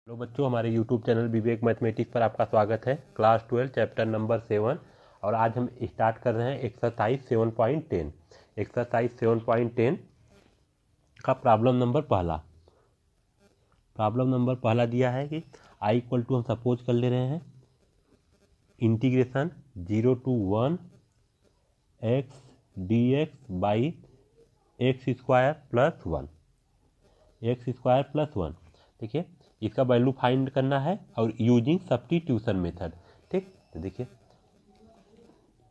Hello बच्चों, हमारे YouTube channel विवेक mathematics पर आपका स्वागत है। क्लास 12 चैप्टर नंबर 7 और आज हम स्टार्ट कर रहे हैं एक्सरसाइज 7.10। एक्सरसाइज 7.10 का प्रॉब्लम नंबर पहला दिया है कि आई इक्वल टू हम सपोज कर ले रहे हैं integration 0 to 1 x d x by x square plus one. देखिए, इसका वैल्यू फाइंड करना है और यूजिंग सब्स्टिट्यूशन मेथड। ठीक, तो देखिए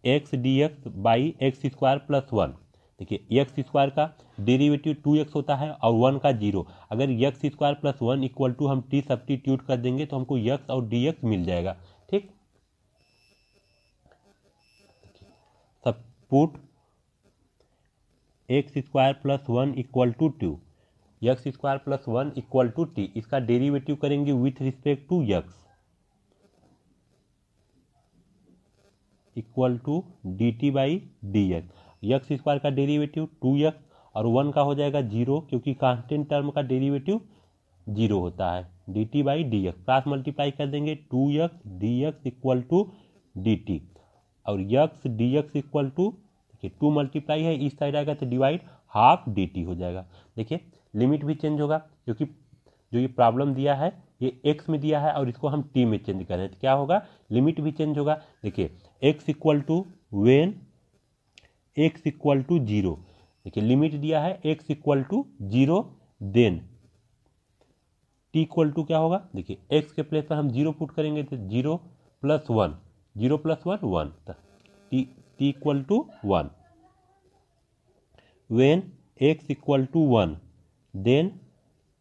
x d x by x square plus one. देखिए एक्स स्क्वायर का डेरिवेटिव 2x होता है और 1 का 0। अगर x square plus one equal to हम टी सब्स्टिट्यूट कर देंगे तो हमको x और dx मिल जाएगा। ठीक, सब put x square plus one equal to 2, x square plus one equal to t. इसका डेरिवेटिव करेंगे with respect to x equal to d t by d x. X square का डेरिवेटिव 2x और 1 का हो जाएगा 0, क्योंकि कांस्टेंट टर्म का derivative 0 होता है। D t by d x cross multiply कर देंगे 2x d x equal to d t और x d x equal to, देखिए 2 मल्टीप्लाई है इस साइड आएगा तो डिवाइड हाफ डी टी हो जाएगा। देखिए लिमिट भी चेंज होगा, क्योंकि जो ये प्रॉब्लम दिया है ये x में दिया है और इसको हम t में चेंज करें तो क्या होगा, लिमिट भी चेंज होगा। देखिए x equal to when x equal to 0। देखिए लिमिट दिया है x equal to 0, then t equal to क्या होगा। देखिए x के प्लेस पर हम 0 पुट करेंगे तो 0 plus one, 0 plus one 1, t equal to 1। When x equal to 1 then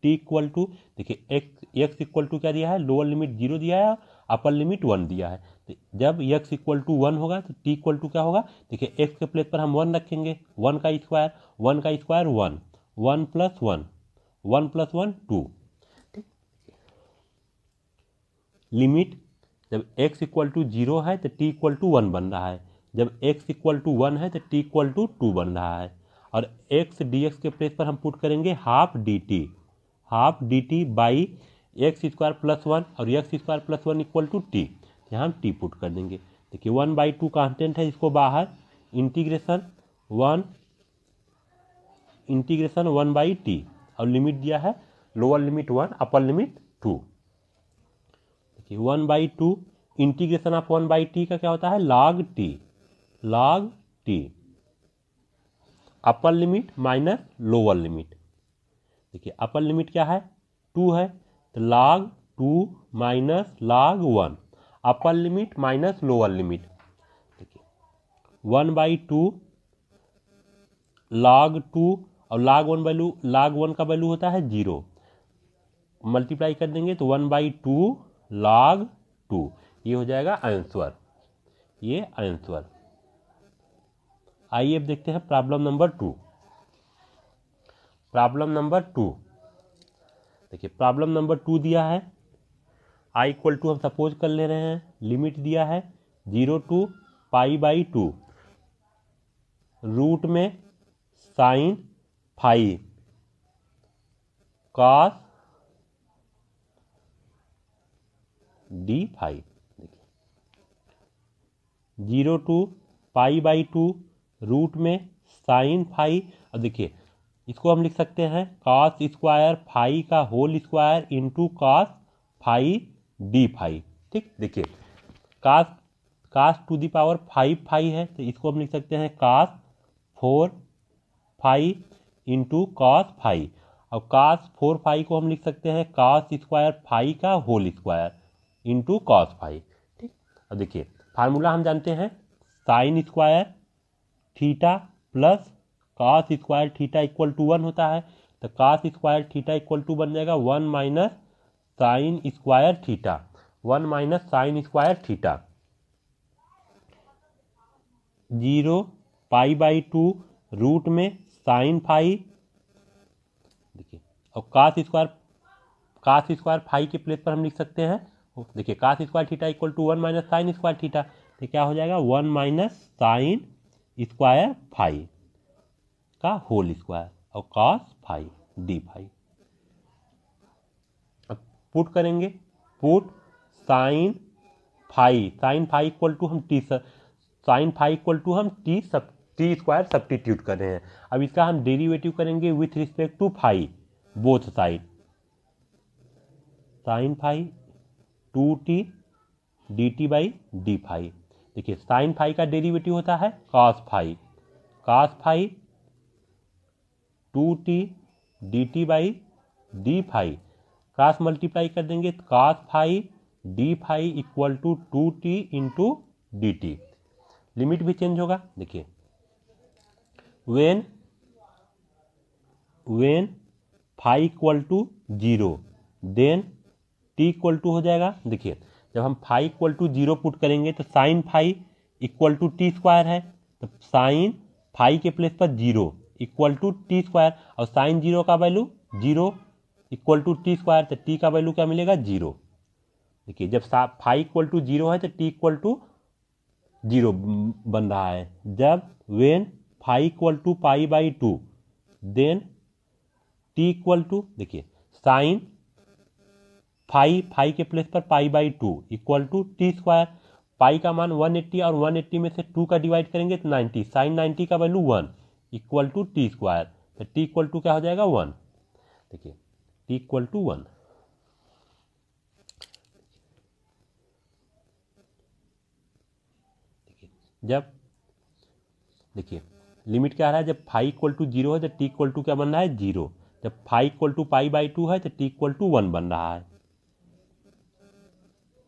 t equal to, देखिए x इक्वल टू क्या दिया है, लोअर लिमिट 0 दिया है, अपर लिमिट 1 दिया है। तो जब x इक्वल टू 1 होगा तो t इक्वल टू क्या होगा। देखिए x के प्लेस पर हम 1 रखेंगे, 1 का स्क्वायर 1, 1 प्लस 1, 1 प्लस 1 2। ठीक, लिमिट जब x इक्वल टू 0 है तो t इक्वल टू 1 बन रहा है, जब x इक्वल टू 1 है तो t इक्वल टू 2 बन रहा है। और x dx के प्लेस पर हम पुट करेंगे half d t by x square plus one और x square plus one equal to t. यहाँ हम टी पुट कर देंगे। देखिए 1/2 कांस्टेंट है, इसको बाहर इंटीग्रेशन 1 बाई टी और लिमिट दिया है लोअर लिमिट 1 अपर लिमिट 2। देखिए 1/2 इंटीग्रेशन ऑफ 1 बाई टी का क्या होता है, लॉग टी अपर लिमिट माइनस लोअर लिमिट। देखिए अपर लिमिट क्या है 2 है तो log 2 माइनस log 1, अपर लिमिट माइनस लोअर लिमिट। देखिए 1/2 log 2 और log 1 का वैल्यू होता है 0, मल्टीप्लाई कर देंगे तो 1/2 log 2। ये हो जाएगा आंसर, ये आंसर। आइए अब देखते हैं प्रॉब्लम नंबर 2। देखिए प्रॉब्लम नंबर 2 दिया है आई इक्वल टू हम सपोज कर ले रहे हैं, लिमिट दिया है 0 टू π/2, रूट में sine phi cos d phi. देखिए 0 टू π/2 रूट में साइन फाई, और देखिए इसको हम लिख सकते हैं कॉस स्क्वायर फाई का whole square into cos phi d phi. ठीक, देखिए cos to the power 5 phi है तो इसको हम लिख सकते हैं cos 4 phi into cos phi, और कॉस 4 फाई को हम लिख सकते हैं कॉस स्क्वायर फाई का whole square into cos phi. ठीक, अब देखिए फार्मूला हम जानते हैं sine square theta plus cos square theta equal to 1 होता है, तो cos square theta equal to बन जाएगा 1 minus sine square theta, 1 minus sine square theta. 0 π/2 root में साइन फाई, देखिए और कॉस स्क्वायर फाई के प्लेस पर हम लिख सकते हैं, देखिए cos square theta equal to 1 minus sine square theta, तो क्या हो जाएगा 1 माइनस साइन स्क्वायर फाई का होल स्क्वायर और कॉस फाई डी फाई। अब पुट करेंगे, put sine phi equal to हम टी टी स्क्वायर सब्स्टिट्यूट कर रहे हैं। अब इसका हम डेरिवेटिव करेंगे with respect to phi both side, sine phi 2t dt by d phi. देखिए साइन फाई का डेरिवेटिव होता है cos phi 2t dt by d phi, cross multiply कर देंगे तो cos phi d phi equal to 2t into d t. Limit भी change होगा। देखिए when phi equal to 0 then t equal to हो जाएगा। देखिए जब हम फाई इक्वल टू 0 पुट करेंगे तो sine phi equal to t square है, तो साइन फाई के प्लेस पर 0 इक्वल टू टी स्क्वायर, और साइन 0 का value 0 equal to t square, तो टी का वैल्यू क्या मिलेगा 0। देखिए जब फाई इक्वल टू 0 है तो टी इक्वल टू 0 बन रहा है। जब when phi equal to pi by 2 then t equal to, देखिए साइन फाई के प्लेस पर pi by 2 equal to t square, pi का मान 180 और 180 में से 2 का डिवाइड करेंगे तो 90, साइन 90 का value 1 equal to t square, तो टी इक्वल टू क्या हो जाएगा 1। देखिए टी इक्वल टू 1। जब देखिए लिमिट क्या आ रहा है, जब फाई इक्वल टू 0 है तो टी इक्वल टू क्या बन रहा है 0, जब phi equal to pi by 2 है तो टी इक्वल टू 1 बन रहा है।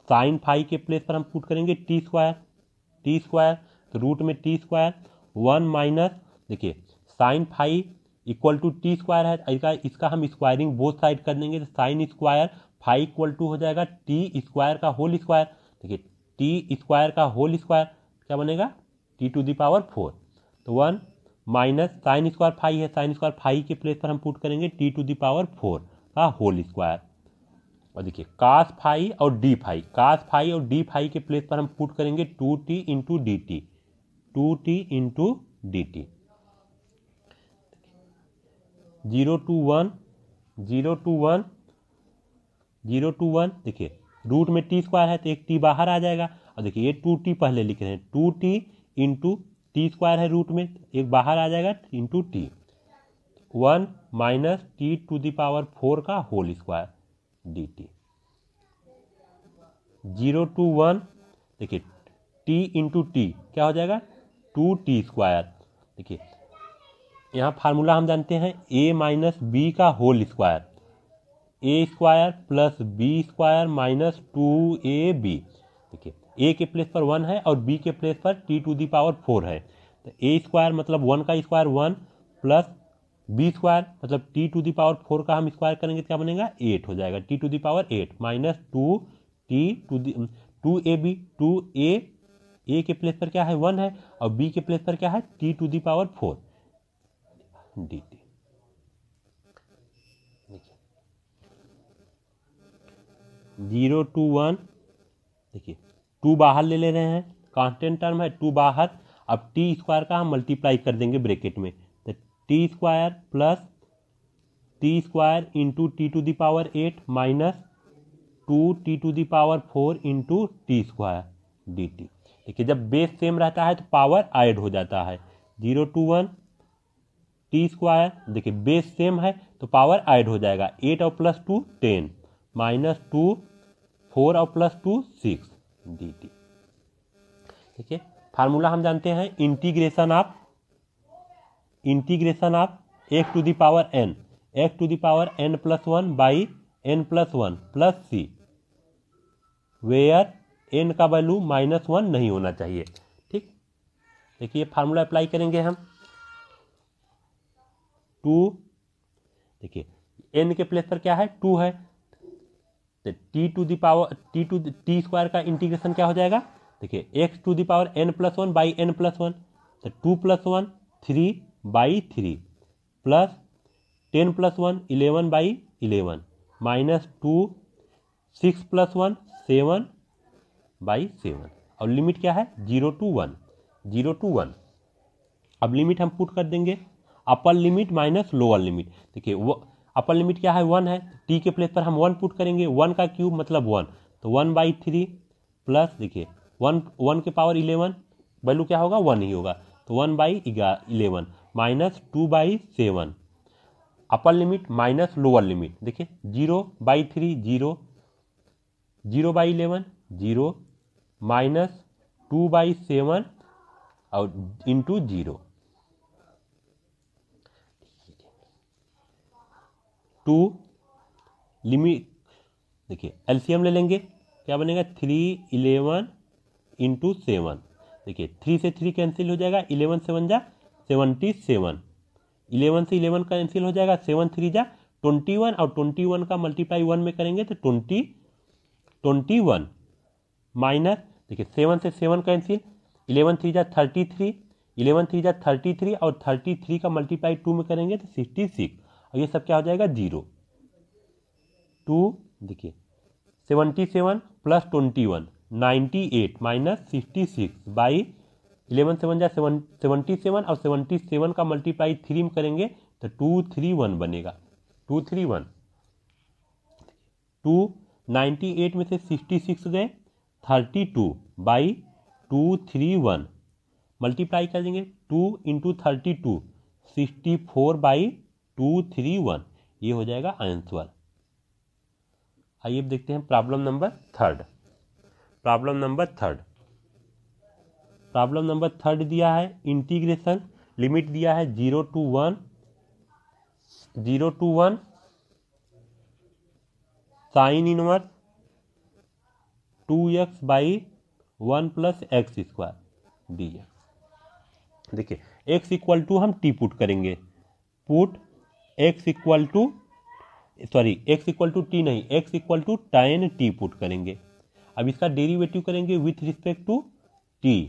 साइन फाई के प्लेस पर हम पुट करेंगे टी स्क्वायर, तो रूट में टी स्क्वायर 1 माइनस, देखिए sine phi equal to t square है, इसका हम स्क्वायरिंग बोथ साइड कर देंगे तो sine square phi equal to हो जाएगा टी स्क्वायर का होल स्क्वायर। देखिए टी स्क्वायर का होल स्क्वायर क्या बनेगा टी टू दी पावर 4, तो 1 माइनस साइन स्क्वायर फाई है, साइन स्क्वायर फाई के प्लेस पर हम पुट करेंगे टी टू दी पावर 4 का होल स्क्वायर। और देखिए कास फाई और डी फाई के प्लेस पर हम पुट करेंगे 2t into d t, 2t into d t. 0 to 1 देखिए रूट में टी स्क्वायर है तो एक टी बाहर आ जाएगा, और देखिए ये 2t पहले लिख रहे हैं, 2t इंटू टी स्क्वायर है रूट में, एक बाहर आ जाएगा into t, 1 minus t to the power 4 का whole square d t. 0 to 1 देखिए t इंटू टी क्या हो जाएगा 2t स्क्वायर। देखिए यहाँ फार्मूला हम जानते हैं a माइनस बी का whole square, a square plus b square minus 2ab। देखिए a के प्लेस पर 1 है और b के प्लेस पर t टू दी पावर 4 है, तो a स्क्वायर मतलब 1 का स्क्वायर 1 प्लस बी स्क्वायर मतलब t टू दी पावर 4 का हम स्क्वायर करेंगे तो क्या बनेगा 8 हो जाएगा, t to the power 8 minus 2a के प्लेस पर क्या है 1 है और b के प्लेस पर क्या है t to the power 4 dt। 0 to 1 देखिए 2 बाहर ले रहे हैं, कांस्टेंट टर्म है 2 बाहर, अब टी स्क्वायर का हम मल्टीप्लाई कर देंगे ब्रैकेट में, तो t square plus t square into t to the power 8 minus 2t to the power 4 into t square d t. देखिए जब बेस सेम रहता है तो पावर ऐड हो जाता है, 0 to 1 टी स्क्वायर, देखिए बेस सेम है तो पावर ऐड हो जाएगा, 8 और प्लस 2 10 माइनस 2 4 और प्लस 2 6 डी टी। देखिए फार्मूला हम जानते हैं integration of x to the power n plus 1 by n plus 1 plus c, where n का वैल्यू -1 नहीं होना चाहिए। ठीक, देखिए फार्मूला अप्लाई करेंगे हम 2, देखिए n के प्लेस पर क्या है 2 है, तो टी स्क्वायर का इंटीग्रेशन क्या हो जाएगा, देखिए x to the power n plus 1 by n plus 1, तो 2 plus 1 3 by 3 plus 10 plus 1 11 by 11 minus 2 6 plus 1 7 by 7, और लिमिट क्या है 0 to 1। अब लिमिट हम पुट कर देंगे अपर लिमिट माइनस लोअर लिमिट। देखिए वो अपर लिमिट क्या है 1 है, टी के प्लेस पर हम 1 पुट करेंगे, 1 का क्यूब मतलब 1, तो 1/3 प्लस देखिए 1 के पावर 11 वैल्यू क्या होगा 1 ही होगा, तो 1/11 माइनस 2/7 अपर लिमिट माइनस लोअर लिमिट, देखिए 0/3 0, 0/11 0 माइनस 2/7 और इंटू 0, 2 लिमिट देखिए एलसीएम ले लेंगे, क्या बनेगा 3 11 इंटू 7, देखिए 3 से 3 कैंसिल हो जाएगा, 11 7 जा 77, 11 से 11 कैंसिल हो जाएगा, 7 3 जा 21 और 21 का मल्टीप्लाई 1 में करेंगे तो 21 माइनस देखिए 7 से 7 कैंसिल, 11 3 जा 33, 11 3 जा 33 और 33 का मल्टीप्लाई 2 में करेंगे तो 66 और ये सब क्या हो जाएगा 0, 2 देखिए 77 प्लस 21 98 माइनस 66 बाई 11 7 जा 77 और 77 का मल्टीप्लाई 3 में करेंगे तो 231 बनेगा, 231, 298 में से 66 गए 32 बाई 231 मल्टीप्लाई कर देंगे 2 इंटू 32 64 बाई 231, ये हो जाएगा आंसर। आइए अब देखते हैं problem number third. Problem number third दिया है इंटीग्रेशन, लिमिट दिया है 0 to 1 sine inverse 2x by 1 plus x square dx। देखिए x इक्वल टू हम t पुट करेंगे, put x equal to t नहीं, x equal to tan t put करेंगे। अब इसका डेरिवेटिव करेंगे विथ रिस्पेक्ट टू t,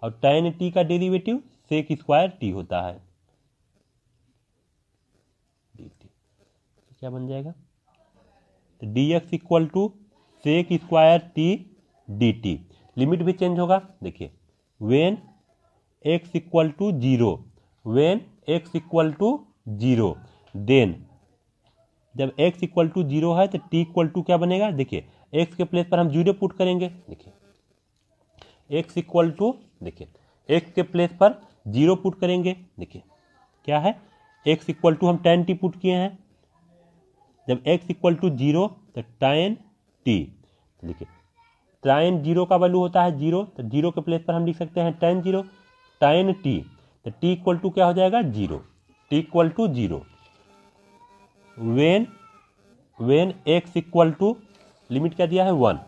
और tan t का डेरिवेटिव सेक स्क्वायर t होता है, dt क्या बन जाएगा, तो dx equal to sec square t dt। Limit भी चेंज होगा, देखिए when x equal to 0, when x equal to 0 then जब x इक्वल टू 0 है तो t इक्वल टू क्या बनेगा, देखिए x के प्लेस पर हम 0 पुट करेंगे, देखिए x इक्वल टू देखिए x के प्लेस पर 0 पुट करेंगे, देखिए क्या है x इक्वल टू हम tan t पुट किए हैं, जब x इक्वल टू 0 तो tan t, देखिए tan 0 का वैल्यू होता है 0, तो 0 के प्लेस पर हम लिख सकते हैं tan 0, tan t, तो t इक्वल टू क्या हो जाएगा 0, t equal to 0 when x equal to limit क्या दिया है 1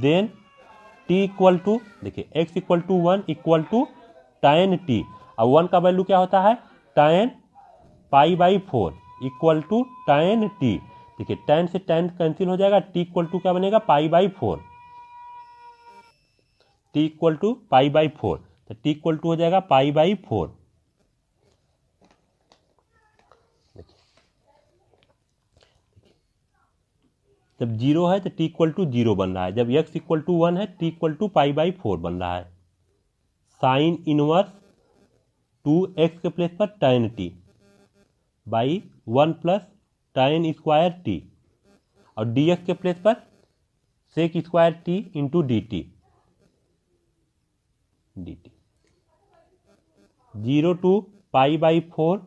देन t इक्वल टू देखिए x equal to 1 equal to tan t, और 1 का वैल्यू क्या होता है tan π/4 equal to tan t, देखिए tan से tan कैंसिल हो जाएगा, t इक्वल टू क्या बनेगा π/4, t इक्वल टू π/4, तो t इक्वल टू हो जाएगा π/4। जब 0 है तो t इक्वल टू 0 बन रहा है, जब x इक्वल टू 1 है t इक्वल टू π/4 बन रहा है। साइन इनवर्स 2x के प्लेस पर tan t by 1 plus tan square t, और dx के प्लेस पर sec square t into dt 0 to π/4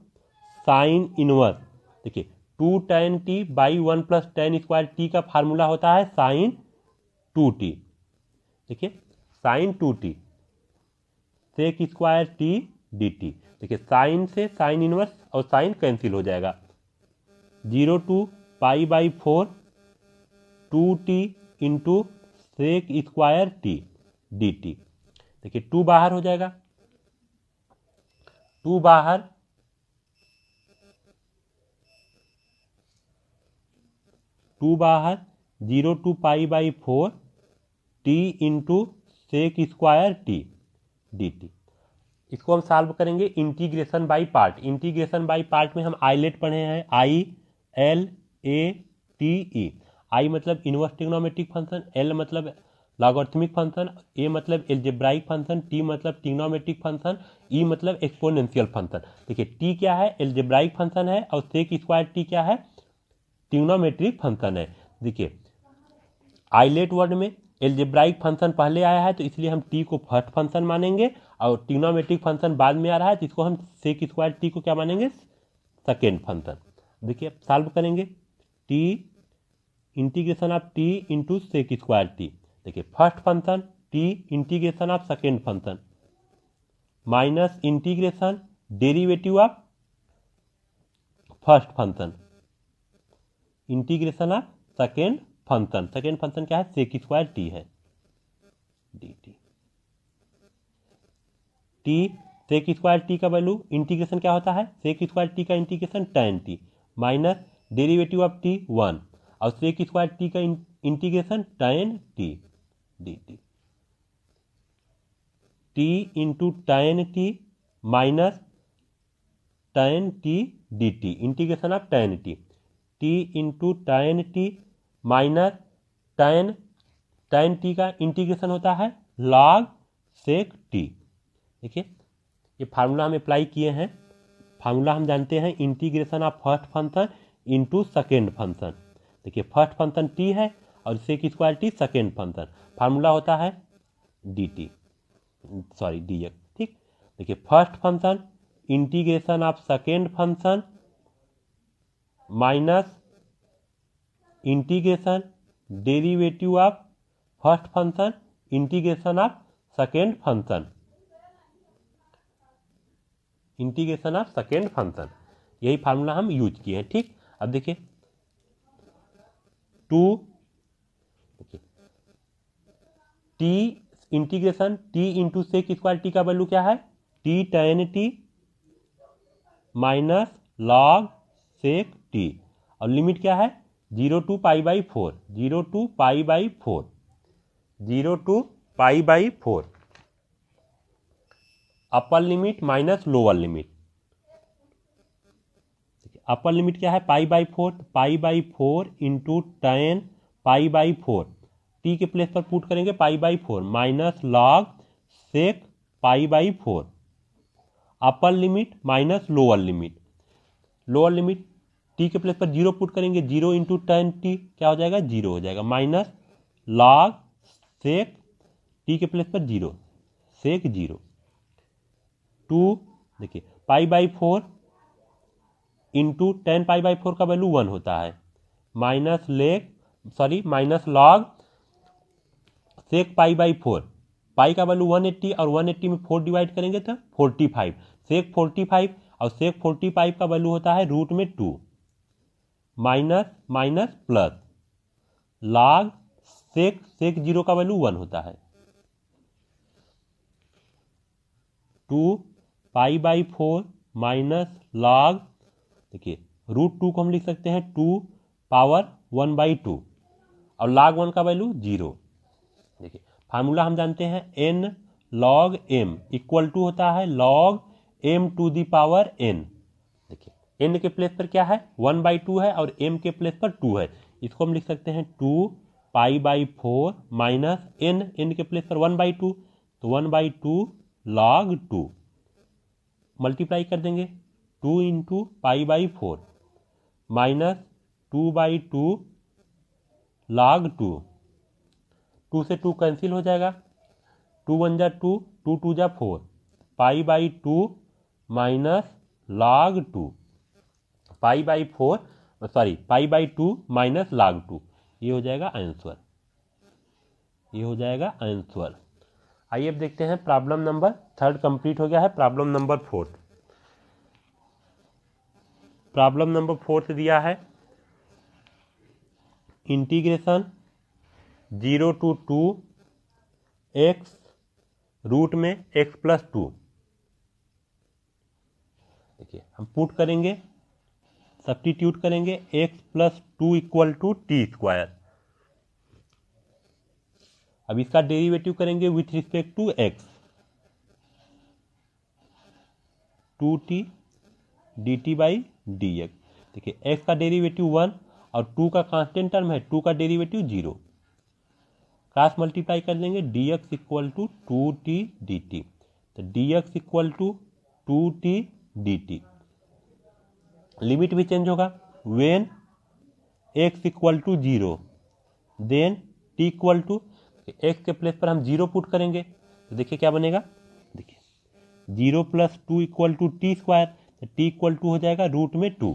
sine inverse, देखिए 2 tan t by 1 plus tan square t का फार्मूला होता है साइन 2t, देखिए sine 2t sec square t dt, देखिए sine से साइन इनवर्स और साइन कैंसिल हो जाएगा, 0 to π/4 2t into sec square t dt, देखिए 2 बाहर हो जाएगा, 2 बाहर 0 to π/4 t into sec square t dt। इसको हम सॉल्व करेंगे integration by part. Integration by part में हम आइलेट पढ़े हैं, ILATE। आई मतलब इनवर्स ट्रिग्नोमेट्रिक फंक्शन, एल मतलब लॉगरिथमिक फंक्शन, ए मतलब एल्जेब्राइक फंक्शन, टी मतलब ट्रिग्नोमेट्रिक फंक्शन, ई मतलब एक्सपोनेंशियल फंक्शन। देखिए टी क्या है, एल्जेब्राइक फंक्शन है, और सेक स्क्वायर टी क्या है, ट्रिग्नोमेट्रिक फंक्शन है। देखिए आइलेट वर्ड में एल्जेब्राइक फंक्शन पहले आया है तो इसलिए हम टी को फर्स्ट फंक्शन मानेंगे, और ट्रिग्नोमेट्रिक फंक्शन बाद में आ रहा है तो इसको हम सेक स्क्वायर टी को क्या मानेंगे, सेकेंड फंक्शन। देखिए सॉल्व करेंगे, t integration of t into sec square t. देखिए first function t integration of second function minus integration derivative of first function integration of second function. Second function क्या है, sec square t है, d t. T sec square t का value integration क्या होता है, sec square t का integration tan t minus derivative of t 1 और sec square t का integration tan T D t. T into tan t minus tan T D T, integration of tan T. T into tan t minus tan T का integration होता है log sec T. देखिए ये formula हम apply किए हैं, formula हम जानते हैं integration of first function into second function. देखिए फर्स्ट फंक्शन टी है और sec square t second function, formula होता है d t, sorry d x. ठीक, देखिए first function integration of second function minus integration derivative of first function integration of second function, integration of second function, यही formula हम use किए हैं। ठीक, अब देखिए t integration t into sec square t का वैल्यू क्या है, t tan t minus log sec t, और लिमिट क्या है 0 to π/4, 0 to π/4, 0 to π/4, upper limit minus lower limit. Upper limit क्या है π/4, π/4 इंटू tan π/4, टी के प्लेस पर पुट करेंगे π/4 minus log sec π/4, upper limit minus lower limit. Lower limit t के place पर 0 पुट करेंगे, 0 इंटू tan टी क्या हो जाएगा, 0 हो जाएगा, माइनस log sec टी के प्लेस पर 0, sec 0 टू, देखिए π/4 इंटू tan π/4 का वैल्यू 1 होता है, माइनस log sec π/4, पाई का वैल्यू 180 और 180 में 4 डिवाइड करेंगे तो 45, sec 45 और sec 45 का वैल्यू होता है रूट में 2, minus minus plus log sec 0 का वैल्यू 1 होता है, 2 π/4 माइनस log, देखिए रूट 2 को हम लिख सकते हैं 2 पावर 1/2 और log 1 का वैल्यू 0। देखिए फार्मूला हम जानते हैं n log m equal to होता है log m to the power n। देखिए n के प्लेस पर क्या है 1/2 है और m के प्लेस पर 2 है, इसको हम लिख सकते हैं 2 π/4 माइनस n के प्लेस पर 1/2 तो 1/2 log 2, मल्टीप्लाई कर देंगे 2 इंटू π/4 माइनस 2/2 log 2, 2 से 2 कैंसिल हो जाएगा, 2 1 जा 2, 2 2 जा 4, π/2 माइनस log 2, π/2 माइनस log 2, ये हो जाएगा आंसर, ये हो जाएगा आंसर। आइए अब देखते हैं प्रॉब्लम नंबर 3 कंप्लीट हो गया है। प्रॉब्लम नंबर 4, प्रॉब्लम नंबर 4 से दिया है इंटीग्रेशन 0 टू 2 x रूट में x प्लस 2। देखिए हम पुट करेंगे, सब्स्टिट्यूट करेंगे x plus 2 equal to t square. अब इसका डेरिवेटिव करेंगे with respect to x, 2t dt by dx। देखिए x का डेरिवेटिव 1 और 2 का कांस्टेंट टर्म है, 2 का डेरिवेटिव 0, क्रॉस मल्टीप्लाई कर देंगे, dx equal to 2t dt। तो dx equal to 2t dt। Limit भी चेंज होगा, when x equal to 0 then t equal to, x के प्लेस पर हम 0 पुट करेंगे तो देखिए क्या बनेगा, देखिए 0 plus 2 equal to t square. तो t इक्वल टू हो जाएगा रूट में 2,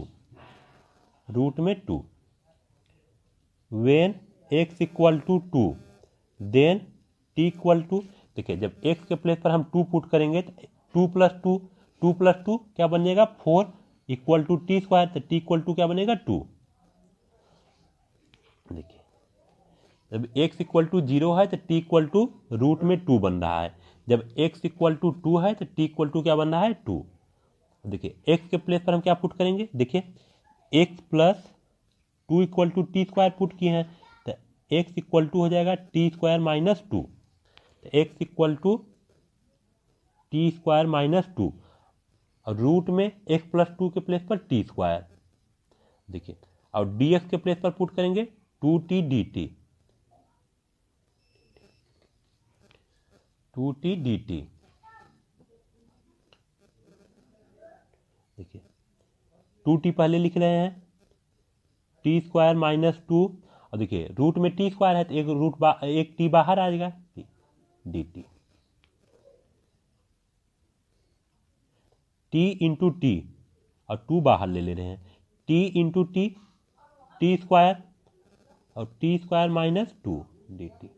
when x equal to 2 then t equal to, देखिए जब x के प्लेस पर हम 2 पुट करेंगे तो 2 प्लस 2 क्या बनेगा 4 इक्वल टू टी स्क्वायर। तो t इक्वल टू क्या बनेगा 2। देखिए जब x इक्वल टू 0 है तो t इक्वल टू रूट में 2 बन रहा है, जब x इक्वल टू 2 है तो t इक्वल टू क्या बन रहा है 2। देखिए x के प्लेस पर हम क्या पुट करेंगे, देखिए x plus 2 equal to t square put किए हैं तो x इक्वल टू हो जाएगा टी स्क्वायर माइनस 2। तो x equal to t square minus 2 और रूट में x प्लस 2 के प्लेस पर टी स्क्वायर। देखिए और dx के प्लेस पर पुट करेंगे 2t dt, 2t dt। देखिए 2t पहले लिख रहे हैं, टी स्क्वायर माइनस 2 और देखिए रूट में टी स्क्वायर है तो एक टी बाहर आ जाएगा dt, टी इंटू टी और 2 बाहर ले रहे हैं, t into t t square और t square minus 2 dt।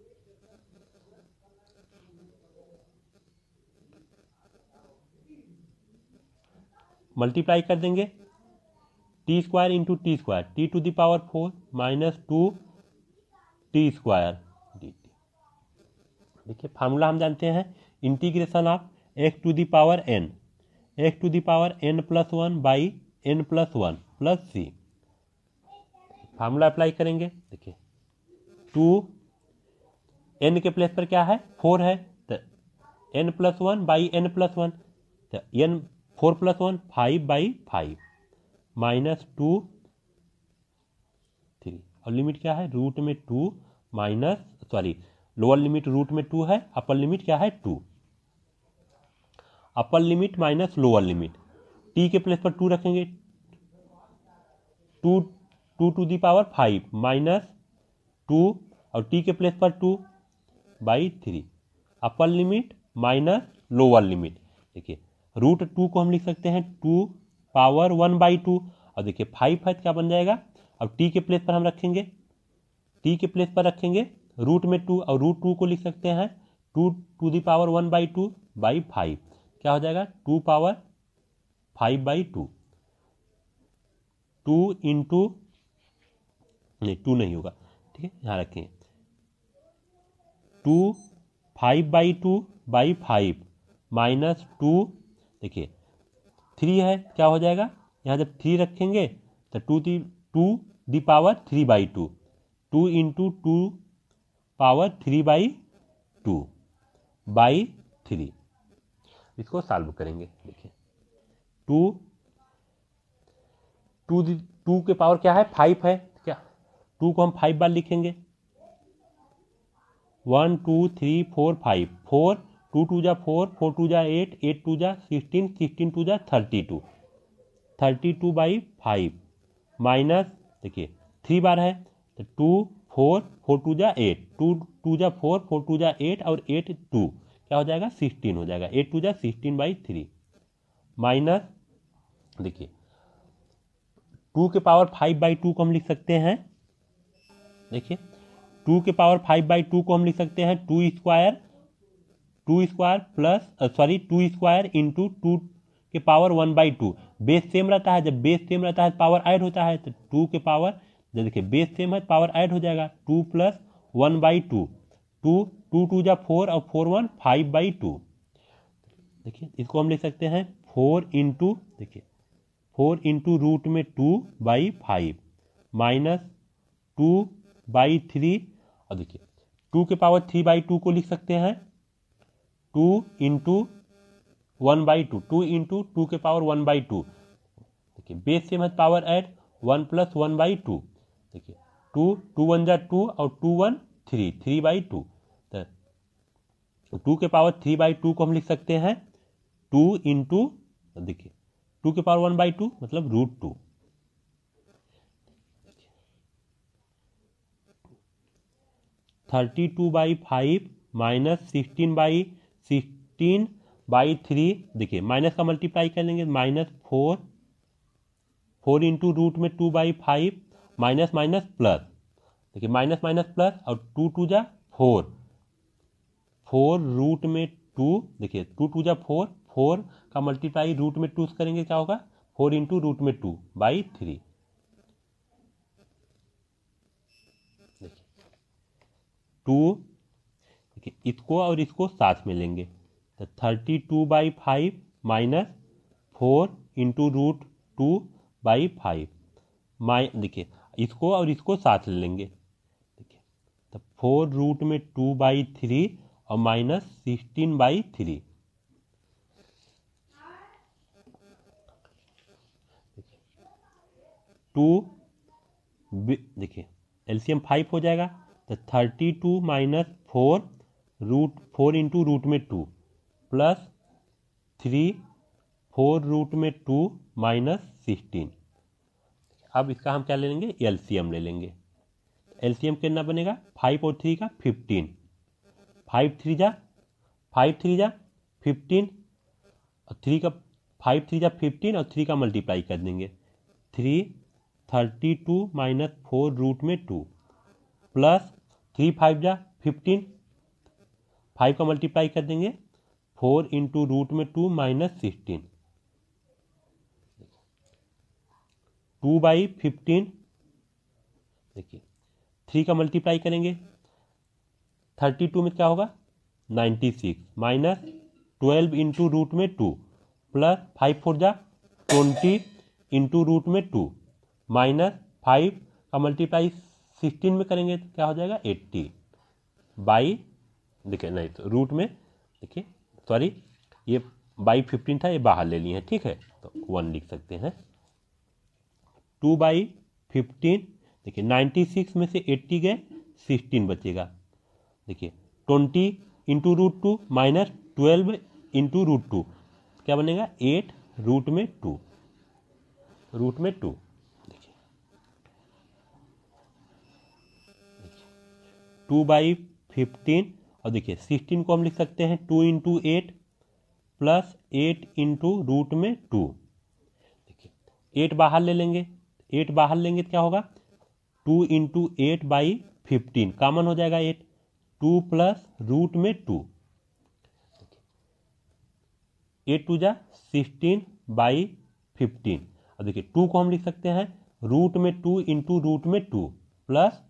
Multiply कर देंगे, t square into t square, t to the power 4 minus 2 t square dt। देखिए फार्मूला हम जानते हैं, integration of x to the power n, x to the power n plus 1 by n plus 1 plus c। Formula apply करेंगे, देखिए 2 n के place पर क्या है 4 है तो n plus 1 by n plus 1, तो n 4 प्लस 1 5 बाई 5 माइनस 2 3 और लिमिट क्या है रूट में 2 माइनस लोअर लिमिट रूट में 2 है, अपर लिमिट क्या है 2, अपर limit minus lower limit. t के प्लेस पर 2 रखेंगे, 2 टू दी पावर 5 माइनस 2 और t के प्लेस पर 2 by 3, upper limit minus lower limit. देखिए रूट 2 को हम लिख सकते हैं 2 पावर 1 बाई 2 और देखिए 5 है क्या बन जाएगा, अब t के प्लेस पर हम रखेंगे, t के प्लेस पर रखेंगे रूट में 2 और रूट 2 को लिख सकते हैं 2 to the power 1 by 2 by 5, क्या हो जाएगा 2 पावर 5 बाई 2, 2 इंटू नहीं 2 नहीं होगा, ठीक है यहाँ रखें 2 5 बाई 2 बाई 5 माइनस 2, देखिए 3 है क्या हो जाएगा, यहाँ जब 3 रखेंगे तो 2 the power 3 by 2, 2 into 2 power 3 by 2 by 3। इसको सॉल्व करेंगे, देखिए 2 के पावर क्या है 5 है, क्या 2 को हम 5 बार लिखेंगे 1 2 3 4 5, 4 2 2 जा 4, 4 2 जा 8, 8 2 जा 16, 16 2 जा 32, 32 बाई 5 माइनस देखिए 3 बार है तो 2 4 4 2 जा 8, 2 2 जा 4, 4 2 जा 8 और 8 2 क्या हो जाएगा 16 हो जाएगा, 8 2 जा 16 बाई 3 माइनस देखिए 2 के पावर 5 बाई 2 को हम लिख सकते हैं, देखिए 2 के पावर 5 बाई 2 को हम लिख सकते हैं 2 स्क्वायर प्लस 2 स्क्वायर इंटू 2 के पावर 1 बाई 2। बेस सेम रहता है, जब बेस सेम रहता है पावर ऐड होता है तो 2 के पावर जब देखिए बेस सेम है पावर ऐड हो जाएगा 2 प्लस 1 बाई 2, 2 2 जा 4 और 4 1 5 बाई 2। देखिए इसको हम लिख सकते हैं 4 इंटू देखिए 4 इंटू रूट में 2 बाई 5 माइनस 2 बाई 3 और देखिए 2 के पावर 3 बाई 2 को लिख सकते हैं 2 इंटू 1 बाई 2, 2 इंटू 2 के पावर 1 बाई 2। देखिए बेस सेम है पावर ऐड 1 प्लस 1 बाई 2, देखिए 2 2 1 जा 2 और 2 1 3 3 बाई 2 2 के पावर 3/2 को हम लिख सकते हैं 2 इंटू, देखिए 2 के पावर 1/2 मतलब √2। 32/5 माइनस 16/3, देखिए माइनस का मल्टीप्लाई कर लेंगे, -4, 4 इंटू √2/5 माइनस माइनस प्लस, देखिए माइनस माइनस प्लस और 2 2 जा 4, 4 √2, देखिए 2 2 जा 4, 4 का मल्टीप्लाई √2 से करेंगे क्या होगा 4 इंटू √2/3। 2, देखिए इसको और इसको साथ में लेंगे तो 32/5 माइनस 4 इंटू √2/5, देखिए इसको और इसको साथ ले लेंगे, देखिए तो 4√2/3 और माइनस 16/3। 2, देखिए एलसीएम 5 हो जाएगा तो 32 माइनस 4 इंटू √2 प्लस 3 4√2 माइनस 16। अब इसका हम क्या ले लेंगे एलसीएम ले लेंगे। एलसीएम कितना बनेगा 5 और 3 का 15, 5 3 जा 15 और 3 का 5 3 जा 15 और 3 का मल्टीप्लाई कर देंगे 32 माइनस 4√2 प्लस 3 5 जा 15, 5 का मल्टीप्लाई कर देंगे 4 इंटू √2 माइनस 16, 2/15, देखिए 3 का मल्टीप्लाई करेंगे 32 में क्या होगा 96 माइनस 12 इंटू √2 प्लस 5 4 जा 20 इंटू √2 माइनस 5 का मल्टीप्लाई 16 में करेंगे तो क्या हो जाएगा 80 बाई, देखिए नहीं तो रूट में, देखिए सॉरी ये बाई 15 था, ये बाहर ले लिए हैं, ठीक है तो 1 लिख सकते हैं। 2/15, देखिए 96 में से 80 गए 16 बचेगा, देखिए 20 इंटू √2 माइनस 12 इंटू √2 क्या बनेगा 8 √2, देखिए 2/15 और देखिए 16 को हम लिख सकते हैं 2 इंटू 8 प्लस 8 इंटू √2, देखिए 8 बाहर ले लेंगे, 8 बाहर लेंगे तो क्या होगा 2 इंटू 8/15 कॉमन हो जाएगा 8, 2 प्लस √2, 8 2 जा 16/15 और देखिए 2 को हम लिख सकते हैं √2 इंटू √2 प्लस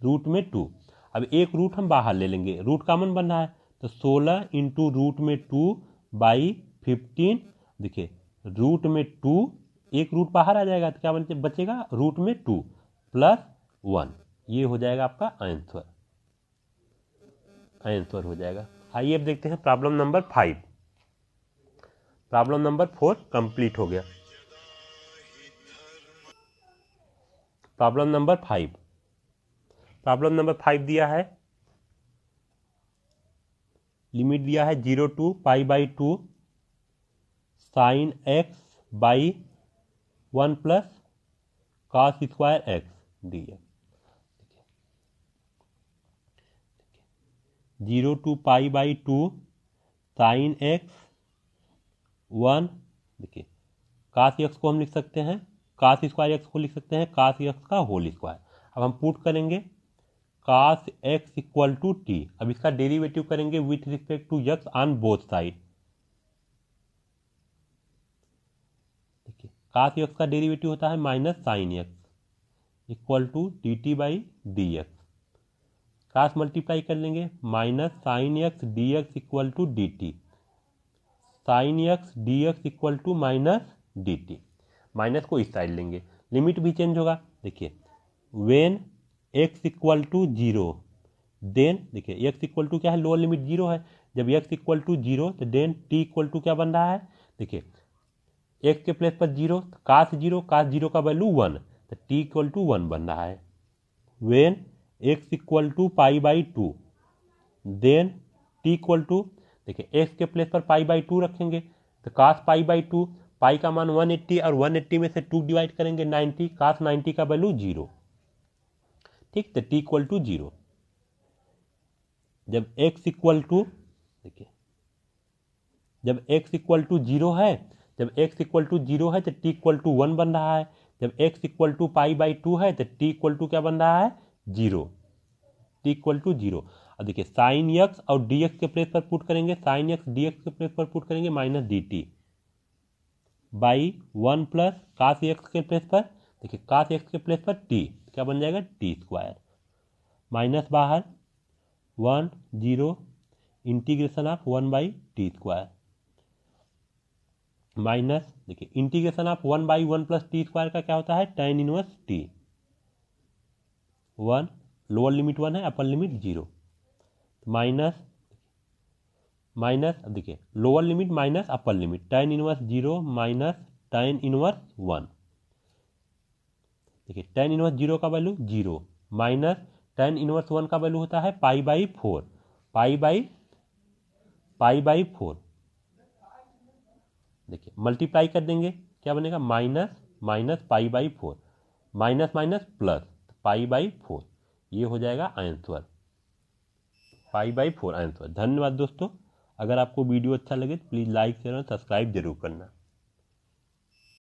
√2। अब एक रूट हम बाहर ले लेंगे, रूट कॉमन बन रहा है तो 16 इंटू √2/15, देखिए √2 एक रूट बाहर आ जाएगा तो क्या बचेगा √2 प्लस 1, ये हो जाएगा आपका आंसर हो जाएगा। आइए अब देखते हैं problem number 5। Problem number 4 complete हो गया। प्रॉब्लम नंबर 5, प्रॉब्लम नंबर 5 दिया है, लिमिट दिया है 0 to π/2 sin x by 1 plus cos square x dx, 0 to π/2 sin x 1, देखिए cos x को हम लिख सकते हैं, cos स्क्वायर x को लिख सकते हैं cos x का होल स्क्वायर। अब हम पुट करेंगे cos x equal to t, अब इसका डेरिवेटिव करेंगे with respect to x on both side, देखिए cos x का डेरिवेटिव होता है minus sine x equal to dt/dx, cos multiply कर लेंगे minus sine x dx equal to dt, sine x dx equal to minus dt, माइनस को इस side लेंगे, लिमिट भी चेंज होगा, देखिए when x equal to 0 then, देखिए x इक्वल टू क्या है लोअर लिमिट 0 है, जब x इक्वल टू 0 तो देन t इक्वल टू क्या बन रहा है, देखिए x के प्लेस पर 0 cos 0 का वैल्यू 1 तो t इक्वल टू 1 बन रहा है। When x equal to π/2 then t t equal to, देखिए एक्स के प्लेस पर पाई बाई 2 रखेंगे तो कास पाई बाई 2, पाई का मान 180 और 180 में से 2 डिवाइड करेंगे 90, कास 90 का वैल्यू 0। ठीक, तो टी इक्वल टू 0। जब एक्स इक्वल टू, देखिए जब x इक्वल टू 0 है, जब x इक्वल टू 0 है तो t इक्वल टू 1 बन रहा है। जब x equal to pi by 2 है तो t इक्वल टू क्या बन रहा है, 0। t equal to 0। अब देखिए साइन x और dx के प्लेस पर पुट करेंगे, साइन x dx के प्लेस पर पुट करेंगे minus d t by 1 plus cos x के प्लेस पर, देखिए कास x के प्लेस पर t क्या बन जाएगा, टी स्क्वायर माइनस बाहर 1 0 integration of 1 by t square minus, देखिए integration of 1 by 1 plus t square का क्या होता है, tan inverse t. 1 lower limit 1 है, अपर लिमिट 0, माइनस माइनस, अब देखिए lower limit minus upper limit, tan inverse 0 minus tan inverse 1। देखिए tan inverse 0 का वैल्यू 0 माइनस tan इनवर्स 1 का वैल्यू होता है पाई बाई 4, पाई बाई 4। देखिए मल्टीप्लाई कर देंगे क्या बनेगा, minus minus pi by 4, minus minus plus pi by 4, ये हो जाएगा आंसर, पाई बाई 4 आंसर। धन्यवाद दोस्तों, अगर आपको वीडियो अच्छा लगे तो प्लीज़ लाइक शेयर और सब्सक्राइब जरूर करना।